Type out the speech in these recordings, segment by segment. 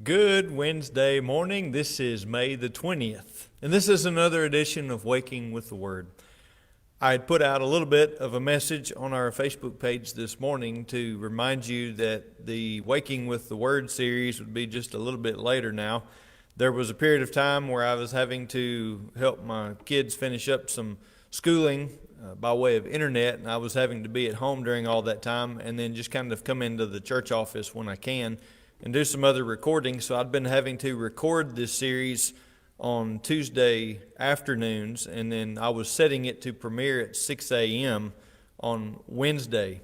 Good Wednesday morning. This is May the 20th, and this is another edition of Waking with the Word. I had put out a little bit of a message on our Facebook page this morning to remind you that the Waking with the Word series would be just a little bit later now. There was a period of time where I was having to help my kids finish up some schooling by way of internet, and I was having to be at home during all that time and then just kind of come into the church office when I can and do some other recording. So I'd been having to record this series on Tuesday afternoons, and then I was setting it to premiere at 6 a.m. on Wednesday.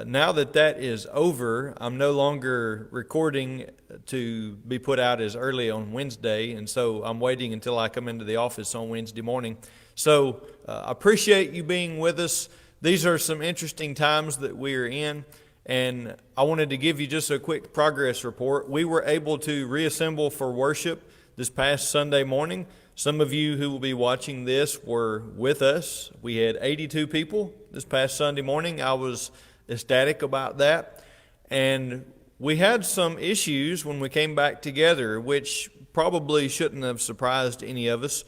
Now that is over, I'm no longer recording to be put out as early on Wednesday, and so I'm waiting until I come into the office on Wednesday morning. So I appreciate you being with us. These are some interesting times that we are in. And I wanted to give you just a quick progress report. We were able to reassemble for worship this past Sunday morning. Some of you who will be watching this were with us. We had 82 people this past Sunday morning. I was ecstatic about that. And we had some issues when we came back together, which probably shouldn't have surprised any of us.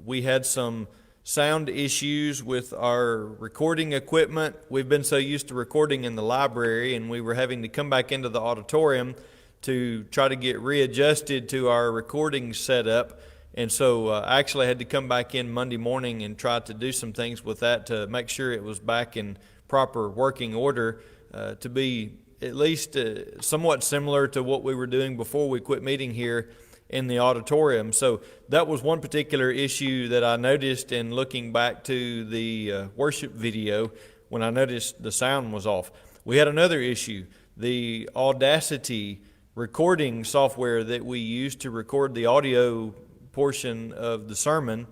We had some sound issues with our recording equipment. We've been so used to recording in the library, and we were having to come back into the auditorium to try to get readjusted to our recording setup. And so I actually had to come back in Monday morning and try to do some things with that to make sure it was back in proper working order to be at least somewhat similar to what we were doing before we quit meeting here in the auditorium. So that was one particular issue that I noticed in looking back to the worship video when I noticed the sound was off. We had another issue. The Audacity recording software that we use to record the audio portion of the sermon,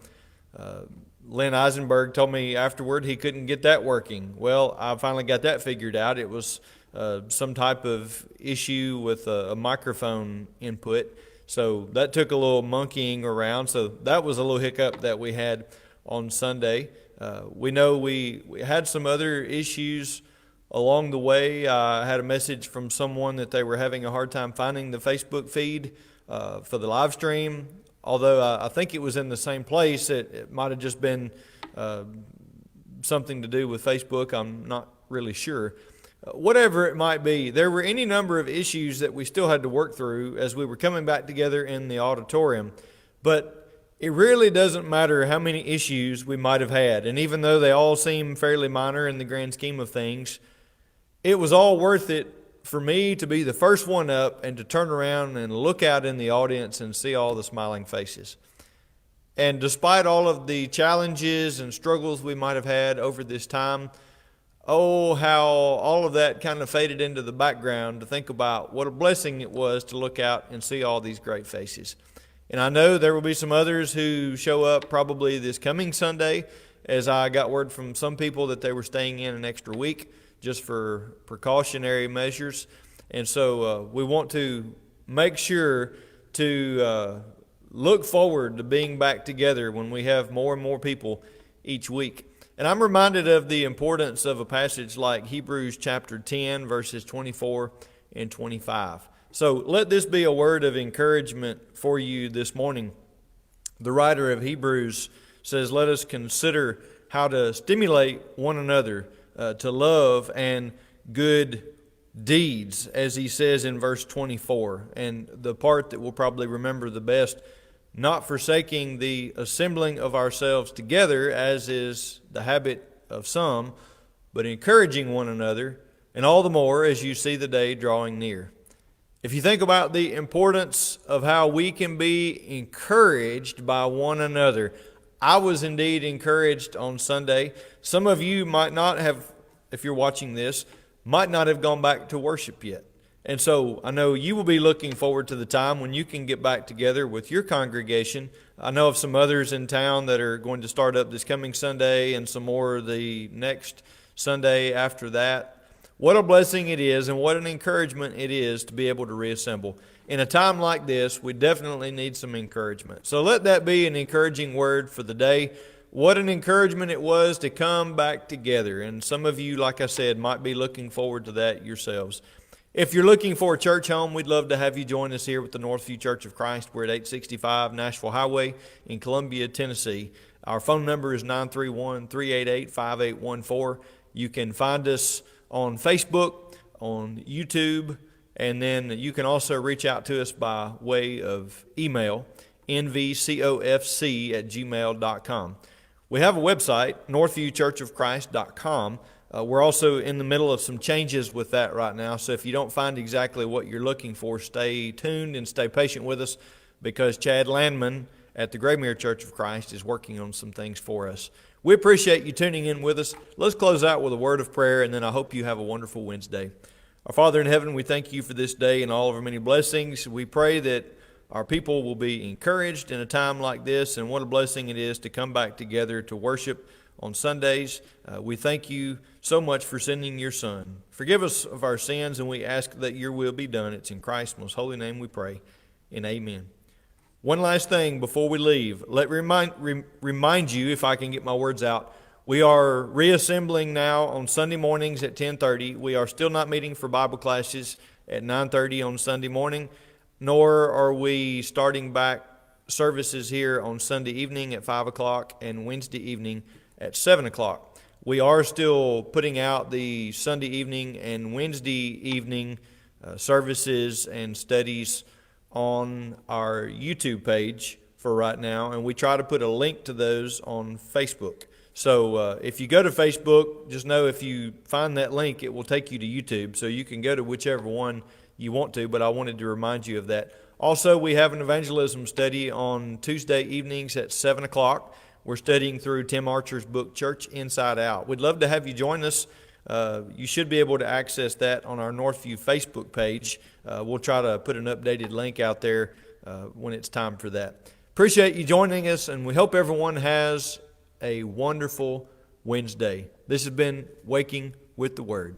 Len Eisenberg told me afterward he couldn't get that working. Well, I finally got that figured out. It was some type of issue with a microphone input. So that took a little monkeying around. So that was a little hiccup that we had on Sunday. We know we had some other issues along the way. I had a message from someone that they were having a hard time finding the Facebook feed for the live stream. Although I think it was in the same place, it might have just been something to do with Facebook. I'm not really sure. Whatever it might be, there were any number of issues that we still had to work through as we were coming back together in the auditorium. But it really doesn't matter how many issues we might have had. And even though they all seem fairly minor in the grand scheme of things, it was all worth it for me to be the first one up and to turn around and look out in the audience and see all the smiling faces. And despite all of the challenges and struggles we might have had over this time, oh, how all of that kind of faded into the background to think about what a blessing it was to look out and see all these great faces. And I know there will be some others who show up probably this coming Sunday, as I got word from some people that they were staying in an extra week just for precautionary measures. And so we want to make sure to look forward to being back together when we have more and more people each week. And I'm reminded of the importance of a passage like Hebrews chapter 10, verses 24 and 25. So let this be a word of encouragement for you this morning. The writer of Hebrews says, let us consider how to stimulate one another to love and good deeds, as he says in verse 24. And the part that we'll probably remember the best, not forsaking the assembling of ourselves together, as is the habit of some, but encouraging one another, and all the more as you see the day drawing near. If you think about the importance of how we can be encouraged by one another, I was indeed encouraged on Sunday. Some of you might not have, if you're watching this, might not have gone back to worship yet. And so I know you will be looking forward to the time when you can get back together with your congregation. I know of some others in town that are going to start up this coming Sunday and some more the next Sunday after that. What a blessing it is and what an encouragement it is to be able to reassemble. In a time like this, we definitely need some encouragement. So let that be an encouraging word for the day. What an encouragement it was to come back together. And some of you, like I said, might be looking forward to that yourselves. If you're looking for a church home, we'd love to have you join us here with the Northview Church of Christ. We're at 865 Nashville Highway in Columbia, Tennessee. Our phone number is 931-388-5814. You can find us on Facebook, on YouTube, and then you can also reach out to us by way of email, nvcofc@gmail.com. We have a website, northviewchurchofchrist.com. We're also in the middle of some changes with that right now, so if you don't find exactly what you're looking for, stay tuned and stay patient with us, because Chad Landman at the Graymere Church of Christ is working on some things for us. We appreciate you tuning in with us. Let's close out with a word of prayer, and then I hope you have a wonderful Wednesday. Our Father in heaven, we thank you for this day and all of our many blessings. We pray that our people will be encouraged in a time like this, and what a blessing it is to come back together to worship on Sundays. We thank you so much for sending your Son. Forgive us of our sins, and we ask that your will be done. It's in Christ's most holy name we pray, and amen. One last thing before we leave. Let me remind you, if I can get my words out, we are reassembling now on Sunday mornings at 10:30. We are still not meeting for Bible classes at 9:30 on Sunday morning, nor are we starting back services here on Sunday evening at 5 o'clock and Wednesday evening at 7 o'clock. We are still putting out the Sunday evening and Wednesday evening services and studies on our YouTube page for right now, and we try to put a link to those on Facebook. So if you go to Facebook, just know if you find that link, it will take you to YouTube, so you can go to whichever one you want to, but I wanted to remind you of that. Also, we have an evangelism study on Tuesday evenings at 7 o'clock. We're studying through Tim Archer's book, Church Inside Out. We'd love to have you join us. You should be able to access that on our Northview Facebook page. We'll try to put an updated link out there when it's time for that. Appreciate you joining us, and we hope everyone has a wonderful Wednesday. This has been Waking with the Word.